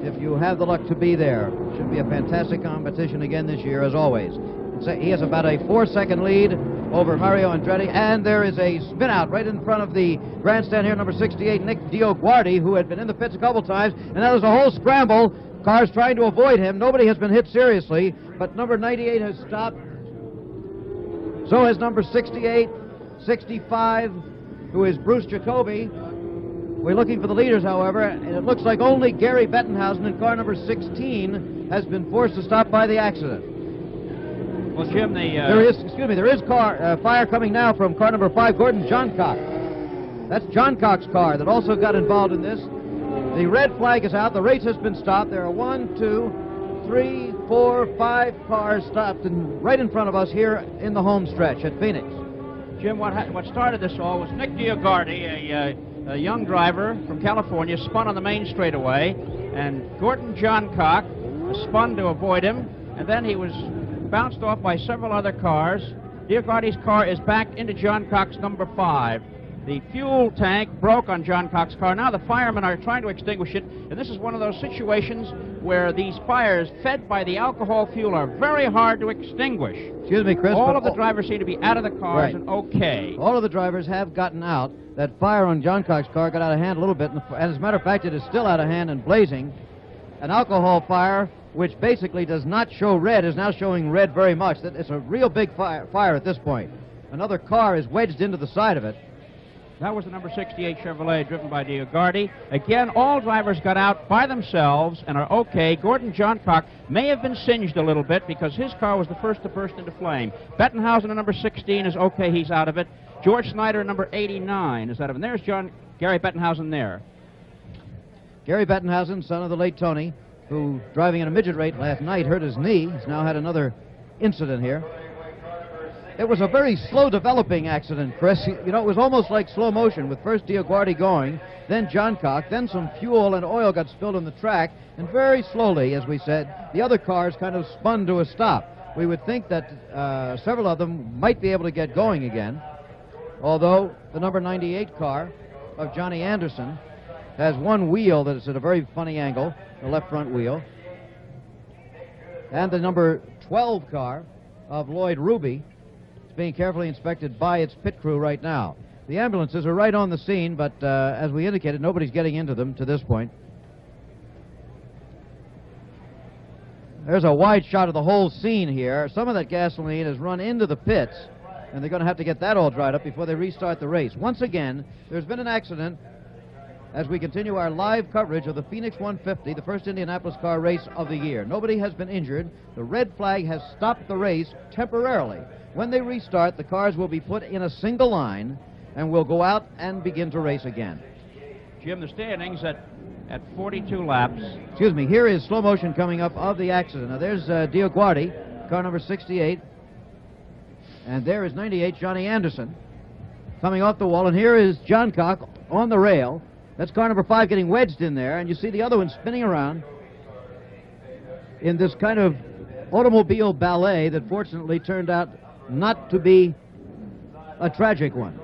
if you have the luck to be there. Should be a fantastic competition again this year, as always. He has about a 4-second lead over Mario Andretti, and there is a spin out right in front of the grandstand here, number 68, Nick DioGuardi, who had been in the pits a couple times, and now there's a whole scramble. Cars trying to avoid him. Nobody has been hit seriously, but number 98 has stopped. So has number 68, 65, who is Bruce Jacoby. We're looking for the leaders, however, and it looks like only Gary Bettenhausen in car number 16 has been forced to stop by the accident. Well, Jim, there is fire coming now from car number 5, Gordon Johncock. That's Johncock's car that also got involved in this. The red flag is out. The race has been stopped. There are 1, 2, 3, 4, 5 cars stopped right in front of us here in the home stretch at Phoenix. Jim, what started this all was Nick DioGuardi, a young driver from California, spun on the main straightaway, and Gordon Johncock spun to avoid him, and then he was bounced off by several other cars. DioGuardi's car is backed into Johncock's number 5. The fuel tank broke on Johncock's car. Now the firemen are trying to extinguish it, and this is one of those situations where these fires fed by the alcohol fuel are very hard to extinguish. Excuse me, Chris. All of the drivers seem to be out of the cars and okay. All of the drivers have gotten out. That fire on Johncock's car got out of hand a little bit, and as a matter of fact, it is still out of hand and blazing. An alcohol fire, which basically does not show red, is now showing red very much. It's a real big fire at this point. Another car is wedged into the side of it. That was the number 68 Chevrolet driven by DioGuardi. Again, all drivers got out by themselves and are okay. Gordon Johncock may have been singed a little bit because his car was the first to burst into flame. Bettenhausen at number 16 is okay. He's out of it. George Snyder at number 89 is out of it. And there's Gary Bettenhausen there. Gary Bettenhausen, son of the late Tony, who, driving in a midget rate last night, hurt his knee. He's now had another incident here. It was a very slow developing accident, Chris. You know, it was almost like slow motion, with first DioGuardi going, then Johncock, then some fuel and oil got spilled on the track, and very slowly, as we said, the other cars kind of spun to a stop. We would think that several of them might be able to get going again, although the number 98 car of Johnny Anderson has one wheel that is at a very funny angle, the left front wheel, and the number 12 car of Lloyd Ruby being carefully inspected by its pit crew right now. The ambulances are right on the scene, but as we indicated, nobody's getting into them to this point. There's a wide shot of the whole scene here. Some of that gasoline has run into the pits, and they're going to have to get that all dried up before they restart the race. Once again, there's been an accident as we continue our live coverage of the Phoenix 150, the first Indianapolis car race of the year. Nobody has been injured. The red flag has stopped the race temporarily. When they restart, the cars will be put in a single line and will go out and begin to race again. Jim, the standings at 42 laps. Excuse me, here is slow motion coming up of the accident. Now there's DioGuardi, car number 68, and there is 98, Johnny Anderson, coming off the wall, and here is Johncock on the rail. That's car number 5 getting wedged in there, and you see the other one spinning around in this kind of automobile ballet that fortunately turned out not to be a tragic one.